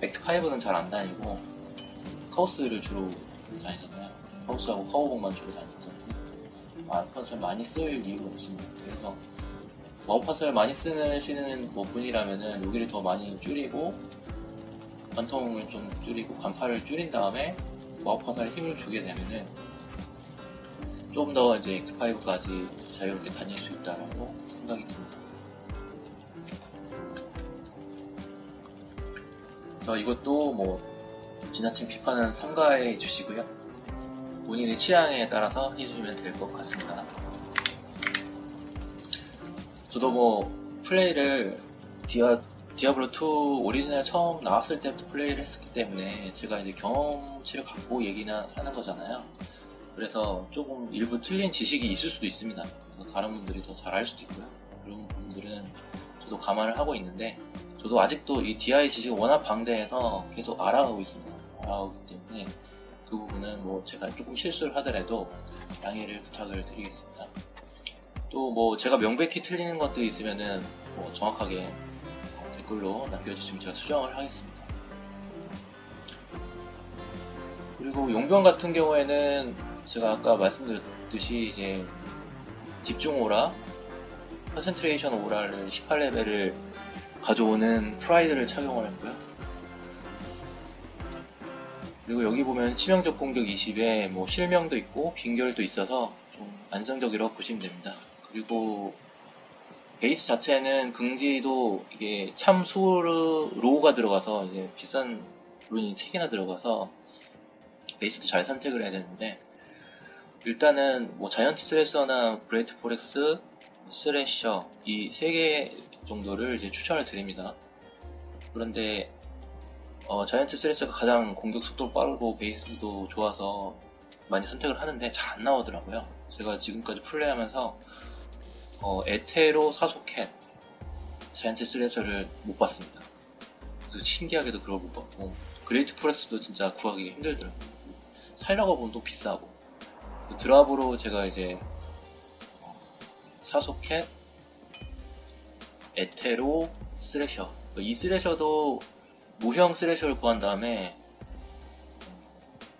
액트 5는 잘 안 다니고 카오스를 주로 다니잖아요. 카오스하고 카오봉만 주로 다니기 때문에 마법 화살 많이 쓸 이유가 없습니다. 그래서 마법 화살 많이 쓰시는 뭐 분이라면은 여기를 더 많이 줄이고 관통을 좀 줄이고 간파를 줄인 다음에 마법 화살에 힘을 주게 되면은 좀 더 이제 X5까지 자유롭게 다닐 수 있다라고 생각이 듭니다. 그래서 이것도 뭐 지나친 비판은 삼가해 주시고요. 본인의 취향에 따라서 해주시면 될 것 같습니다. 저도 뭐 플레이를 디아블로2 오리지널 처음 나왔을 때부터 플레이를 했었기 때문에 제가 이제 경험치를 갖고 얘기는 하는 거잖아요. 그래서 조금 일부 틀린 지식이 있을 수도 있습니다. 다른 분들이 더 잘 알 수도 있고요. 그런 분들은 저도 감안을 하고 있는데 저도 아직도 이 DI 지식이 워낙 방대해서 계속 알아가고 있습니다. 알아가기 때문에 그 부분은 뭐 제가 조금 실수를 하더라도 양해를 부탁을 드리겠습니다. 또 뭐 제가 명백히 틀리는 것도 있으면은 뭐 정확하게 댓글로 남겨주시면 제가 수정을 하겠습니다. 그리고 용병 같은 경우에는 제가 아까 말씀드렸듯이 이제 집중 오라, 컨센트레이션 오라를 18레벨을 가져오는 프라이드를 착용을 했고요. 그리고 여기 보면 치명적 공격 20에 뭐 실명도 있고 빙결도 있어서 좀 안정적이라고 보시면 됩니다. 그리고 베이스 자체는 긍지도 이게 참 로우가 들어가서 이제 비싼 룬이 3개나 들어가서 베이스도 잘 선택을 해야 되는데 일단은 뭐 자이언트 스레서나 브레이트 포렉스, 스래셔 이 3개 정도를 이제 추천을 드립니다. 그런데 자이언트 스레서가 가장 공격 속도 빠르고 베이스도 좋아서 많이 선택을 하는데 잘 안 나오더라고요. 제가 지금까지 플레이하면서 에테로 사소캣 자이언트 스레서를 못 봤습니다. 그래서 신기하게도 그걸 못 봤고 그레이트 포렉스도 진짜 구하기 힘들더라고요. 살려고 보면 또 비싸고 드랍으로 제가 이제 사소캣, 에테로, 스래셔 이 스래셔도 무형 스래셔를 구한 다음에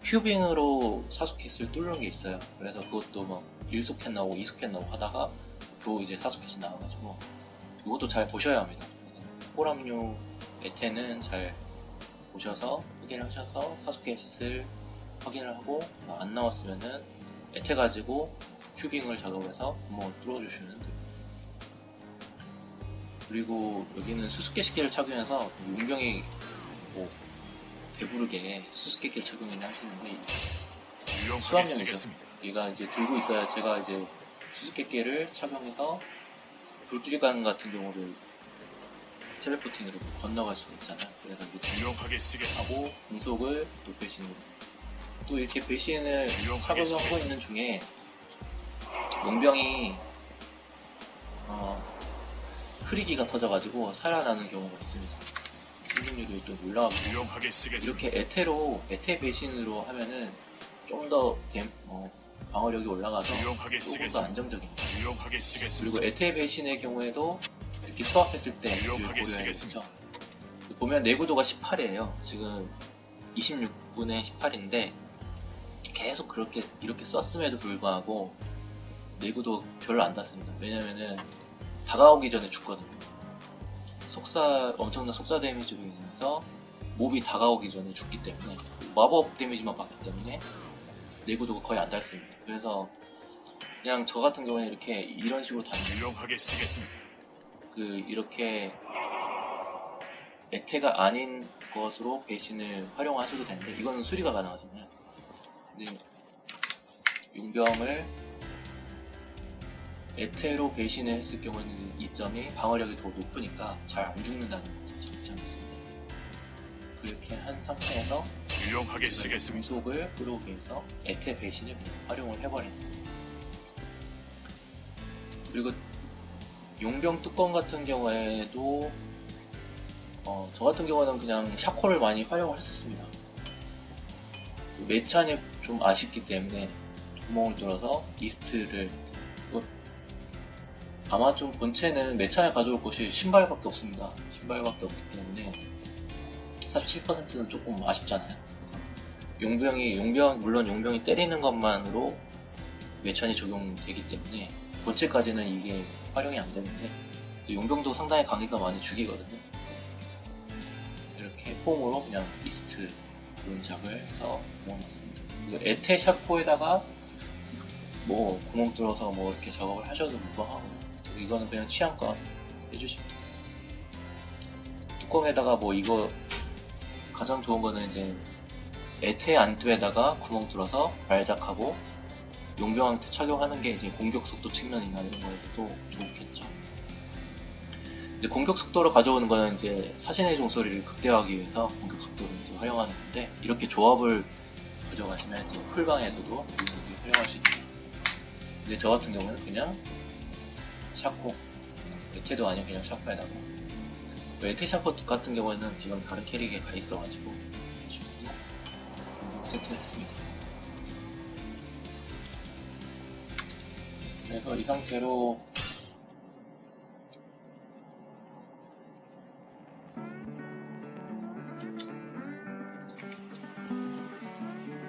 큐빙으로 사소캣을 뚫는 게 있어요. 그래서 그것도 막 1소캣 나오고 2소캣 나오고 하다가 또 이제 사소캣이 나와가지고 이것도 잘 보셔야 합니다. 호람류 에테는 잘 보셔서 확인을 하셔서 사소캣을 확인을 하고 안 나왔으면은 에테 가지고 큐빙을 작업해서 구멍을 뚫어주시면 돼요. 그리고 여기는 수수께끼를 착용해서 용병이 뭐 배부르게 수수께끼를 착용을 하시는데 수압용이죠. 얘가 이제 들고 있어야 제가 이제 수수께끼를 착용해서 불길관 같은 경우를 텔레포팅으로 건너갈 수 있잖아요. 그래서 이렇게 하고 공속을 높이시는 또 이렇게 배신을 착용하고 있는 중에 용병이 흐리기가 터져가지고 살아나는 경우가 있습니다. 생존율이 좀 올라가고 이렇게 에테 배신으로 하면은 좀 더 방어력이 올라가서 조금 더 안정적입니다. 그리고 에테 배신의 경우에도 이렇게 수합했을 때 고려해야겠죠. 보면 내구도가 18이에요. 지금 26분에 18인데 계속 이렇게 썼음에도 불구하고 내구도 별로 안 닿습니다. 왜냐면은 다가오기 전에 죽거든요. 엄청난 속사 데미지로 인해서 몹이 다가오기 전에 죽기 때문에 마법 데미지만 받기 때문에 내구도가 거의 안 닿습니다. 그래서 그냥 저 같은 경우는 이런 식으로 다니면 이렇게 에테가 아닌 것으로 배신을 활용하셔도 되는데 이거는 수리가 가능하잖아요. 근데 용병을 에테로 배신을 했을 경우에는 이 점이 방어력이 더 높으니까 잘 안 죽는다는 것도 괜찮습니다. 그렇게 한 상태에서 유용하게 쓰겠습니다. 금속을 끌어오기 위해서 에테 배신을 그냥 활용을 해버립니다. 그리고 용병 뚜껑 같은 경우에도 저 같은 경우는 그냥 샤코를 많이 활용을 했었습니다. 매찬이 좀 아쉽기 때문에 구멍을 뚫어서 이스트를 아마 좀 본체는 매찬에 가져올 것이 신발밖에 없습니다. 신발밖에 없기 때문에 47%는 조금 아쉽잖아요. 물론 용병이 때리는 것만으로 매찬이 적용되기 때문에 본체까지는 이게 활용이 안 되는데 용병도 상당히 강해서 많이 죽이거든요. 이렇게 폼으로 그냥 이스트 문작을 해서 모아놨습니다. 에테 샤코에다가 뭐 구멍 뚫어서 뭐 이렇게 작업을 하셔도 무방하고 이거는 그냥 취향껏 해주시면 됩니다. 뚜껑에다가 뭐 이거 가장 좋은 거는 이제 에테 안뚜에다가 구멍 뚫어서 발작하고 용병한테 착용하는 게 이제 공격 속도 측면이나 이런 거에도 좋겠죠. 근데 공격 속도를 가져오는 거는 이제 사신의 종소리를 극대화하기 위해서 공격 속도를 이제 활용하는 건데 이렇게 조합을 가져가시면 이제 풀방에서도 활용할 수 있습니다. 근데 저 같은 경우는 그냥 샤코, 에테도 아니고 그냥 샤코에다가 에테 샤코 같은 경우에는 지금 다른 캐릭에 가 있어가지고 세트를 했습니다. 그래서 이 상태로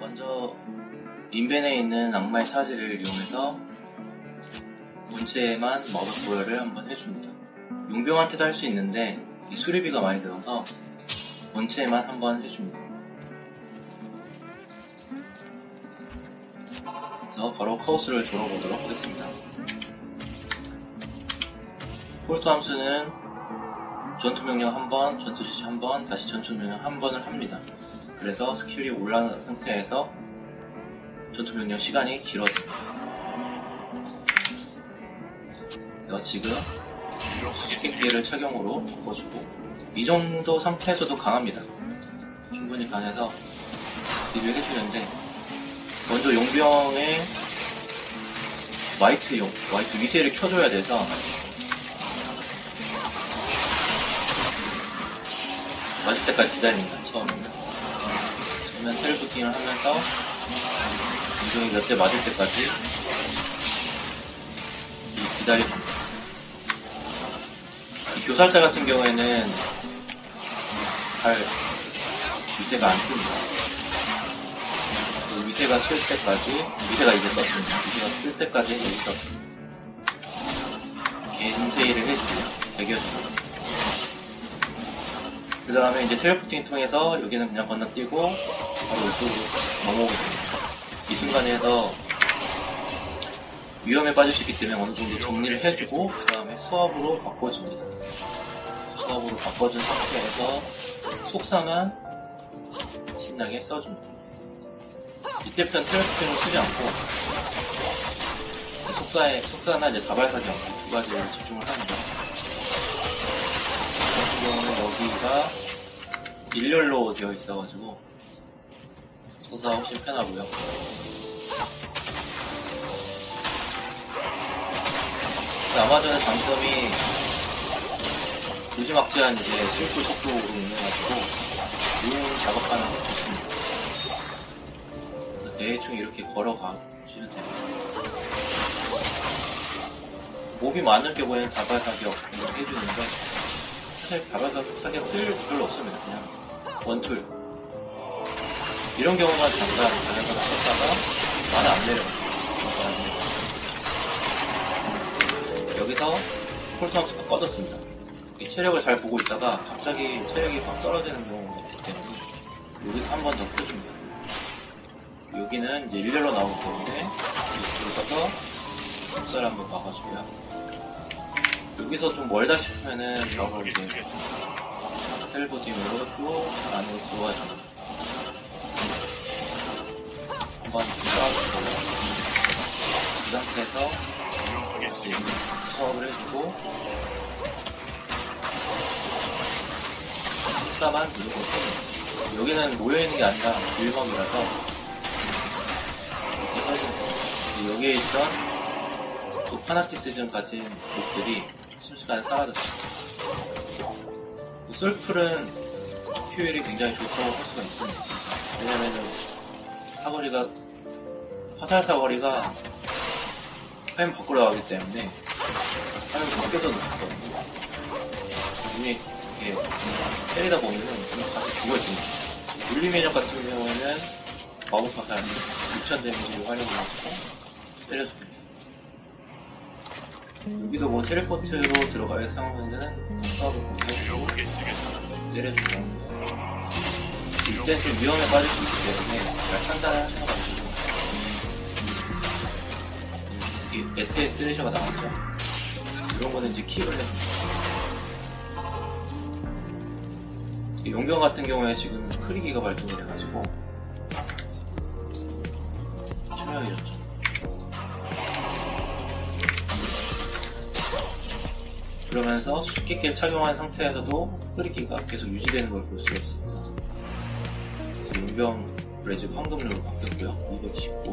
먼저 인벤에 있는 악마의 사지를 이용해서 본체에만 마법 보혈을 한번 해줍니다. 용병한테도 할 수 있는데 이 수리비가 많이 들어서 본체에만 한번 해줍니다. 그래서 바로 카오스를 돌아보도록 하겠습니다. 폴트 함수는 전투명령 한번, 전투지시 한번, 다시 전투명령 한 번을 합니다. 그래서 스킬이 올라간 상태에서 전투명령 시간이 길어집니다. 그래서 지금 수직계 피해를 착용으로 바꿔주고 이 정도 상태에서도 강합니다. 충분히 강해서 딜을 해주는데 먼저 용병의 화이트 위세를 켜줘야 돼서 맞을 때까지 기다립니다. 처음에는 셀프팅을 하면서 용병이 몇 대 맞을 때까지 기다립니다. 이 교살자 같은 경우에는 잘 위세가 안 뜹니다. 위세가 쓸 때까지, 위세가 이제 떴습니다. 위세가 쓸 때까지 여기서 겐세이를 해주고요. 배겨주고. 그 다음에 이제 텔레포팅 통해서 여기는 그냥 건너뛰고 바로 이쪽으로 넘어오게 됩니다. 이 순간에서 위험에 빠질 수 있기 때문에 어느 정도 정리를 해주고 그 다음에 수압으로 바꿔줍니다. 수압으로 바꿔준 상태에서 속사만 신나게 써줍니다. 이때부터는 텔레포팅을 쓰지 않고 속사나 이제 다발사지 않고 두 가지를 집중을 합니다. 같은 경우는 여기가 일렬로 되어 있어가지고 속사가 훨씬 편하고요. 아마존의 장점이 무지막지한 이제 실수 속도로 인해가지고 용 작업하는 게 좋습니다. 대충 이렇게 걸어가시면 됩니다. 몹이 많을 경우에는 다발 사격 해주는데 사실 다발 사격 쓸 별로 없습니다. 그냥 원툴 이런 경우가 잠깐 다발 사격 썼다가 많이 안 내려가요. 여기서 폴트함수가 꺼졌습니다. 체력을 잘 보고 있다가 갑자기 체력이 확 떨어지는 경우가 있기 때문에 여기서 한 번 더 켜줍니다. 여기는 이제 일렬로 나오기 때문에 여기서 속살 한번 막아주고요. 여기서 좀 멀다 싶으면은 바로 이제 텔레포팅으로 또 안으로 들어와줍니다. 한번 쏴주고요. 그 상태에서 수업을 해주고 속사만 누르고 씁니다. 여기는 모여있는 게 아니라 일방이라서 이렇게 써주면 돼요. 여기에 있던 그 파나티시즘 가진 몹들이 순식간에 사라졌어요. 솔풀은 효율이 굉장히 좋다고 할 수가 있습니다. 왜냐면은 사거리가 화살 사거리가 화면 밖으로 나가기 때문에 화면 밖에서 높거든요. 이미 이렇게 때리다 보면은 그냥 다시 죽어있습니다. 물리면역 같은 경우는 마법 화살 6000 데미지를 활용해서 때려줍니다. 여기도 뭐 텔레포트로 들어가야 상황에는 수업을 공개해주고 때려주고 이때는 좀 위험에 빠질 수 있기 때문에 잘 판단을 하셔가지고 여기 SS 쓰레셔가 나왔죠. 이런 거는 이제 킥을 해줍니다. 용병 같은 경우에 지금 크리기가 발동이 돼가지고 투명해졌죠. 그러면서 수수께끼를 착용한 상태에서도 흐리기가 계속 유지되는 걸 볼 수가 있습니다. 용병 레즈 황금류로 바뀌었고요. 219.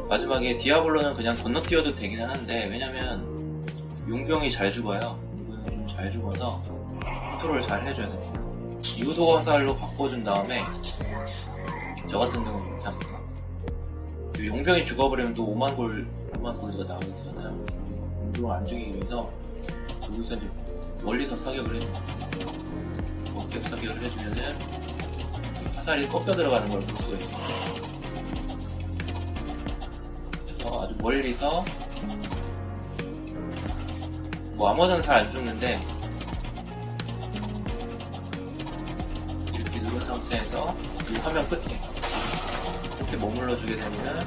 마지막에 디아블로는 그냥 건너뛰어도 되긴 하는데 왜냐면 용병이 잘 죽어요. 이거는 좀 잘 죽어서 컨트롤을 잘 해줘야 됩니다. 유도 화살로 바꿔준 다음에 저 같은 경우는 이렇게 합니다. 용병이 죽어버리면 또 5만 골드가 나오게 되잖아요. 용병을 안 죽이기 위해서 여기서 이제 멀리서 사격을 해줍니다. 어깨 사격을 해주면은 화살이 꺾여 들어가는 걸 볼 수가 있습니다. 그래서 아주 멀리서 뭐 아무거나 잘 안 죽는데 이렇게 누른 상태에서 이 화면 끝에 이렇게 머물러 주게 되면은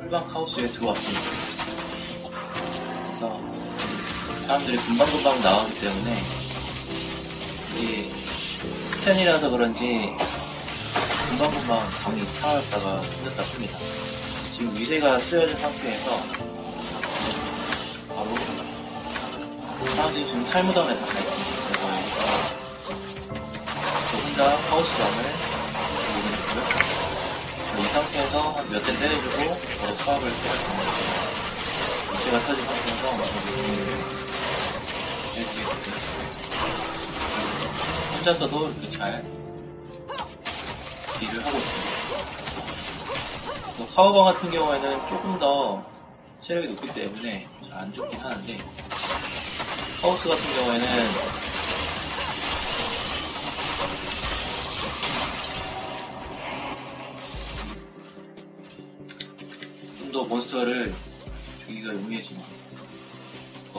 혈방 카오스에 들어왔습니다. 그래서 사람들이 금방금방 나오기 때문에 이게 스탠이라서 그런지 금방금방 방이 타왔다가 끝났다 씁니다. 지금 위세가 쓰여진 상태에서 바로 사람들이 지금 탈무덤에 다 가있습니다. 저 혼자 하우스방을 보고 있고요. 이 상태에서 한 몇 대 때려주고 바로 수압을 시작합니다. 위세가 터진 상태에서 해주겠습니다. 혼자서도 이렇게 잘 딜을 하고 있습니다. 카우방 같은 경우에는 조금 더 체력이 높기 때문에 잘 안 좋긴 하는데, 하우스 같은 경우에는 좀 더 몬스터를 죽이기가 용이해지는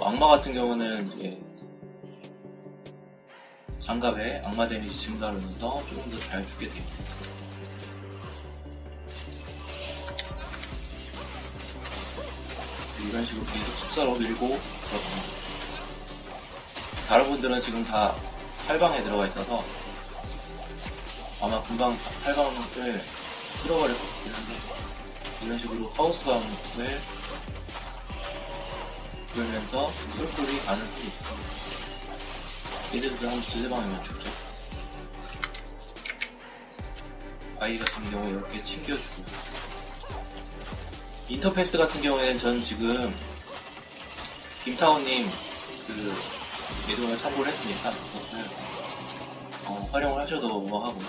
악마 같은 경우는 이제 장갑에 악마 데미지 증가를 넣어서 조금 더 잘 죽게 됩니다. 이런 식으로 계속 숙사로 밀고 들어갑니다. 다른 분들은 지금 다 활방에 들어가 있어서 아마 금방 활방을 쓸어버릴 것 같긴 한데, 이런 식으로 하우스방을 돌면서 쏠쏠이 가는 수 있습니다. 얘들도 한 두세 방이면 죽죠. 아이 같은 경우에 이렇게 챙겨주고, 인터페이스 같은 경우에는 전 지금 김타오님 그 내용을 참고를 했으니까 그것을 활용을 하셔도 무방하고,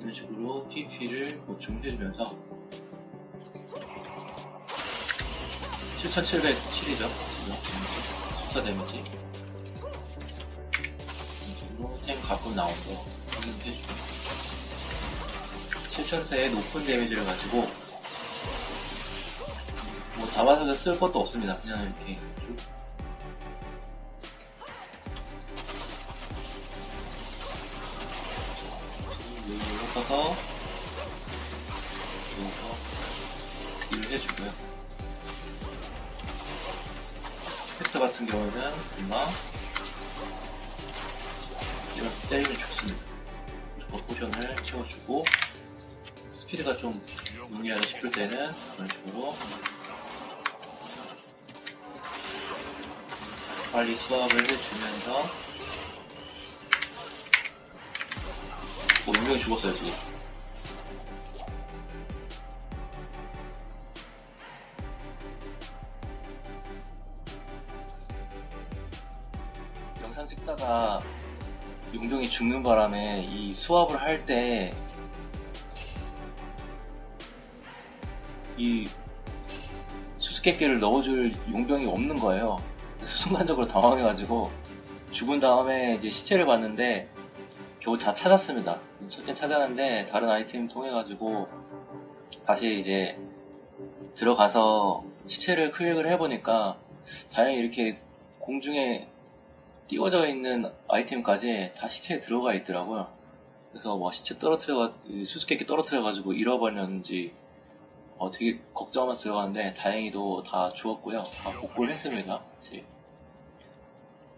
이런 식으로 TP를 보충해주면서 7707이죠. 지금 숫자 데미지 이런 식으로 템 가끔 나온 거 확인해주고, 7000세의 높은 데미지를 가지고 뭐 담아서 쓸 것도 없습니다. 그냥 이렇게 쭉 여기로 써서 여기서 딜을 해주고요. 스펙터 같은 경우는 금방 이렇게 때리면 좋습니다. 포션을 채워주고, 스피드가 좀 용이하다 싶을 때는 이런 식으로 빨리 수압을 해주면서, 용병이 죽었어요 지금. 영상 찍다가 용병이 죽는 바람에 이 수압을 할 때 이 수수께끼를 넣어줄 용병이 없는 거예요. 그래서 순간적으로 당황해가지고 죽은 다음에 이제 시체를 봤는데 겨우 다 찾았습니다. 찾긴 찾았는데 다른 아이템 통해가지고 다시 이제 들어가서 시체를 클릭을 해보니까 다행히 이렇게 공중에 띄워져 있는 아이템까지 다 시체에 들어가 있더라고요. 그래서 뭐 시체 수수께끼 떨어뜨려가지고 잃어버렸는지 되게 걱정하면서 들어갔는데 다행히도 다 주웠고요. 다 복구를 했습니다. 사실.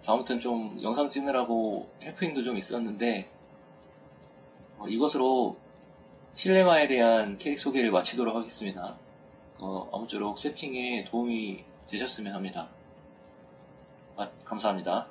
아무튼 좀 영상 찍느라고 해프닝도 좀 있었는데, 이것으로 실레마에 대한 캐릭 소개를 마치도록 하겠습니다. 아무쪼록 세팅에 도움이 되셨으면 합니다. 감사합니다.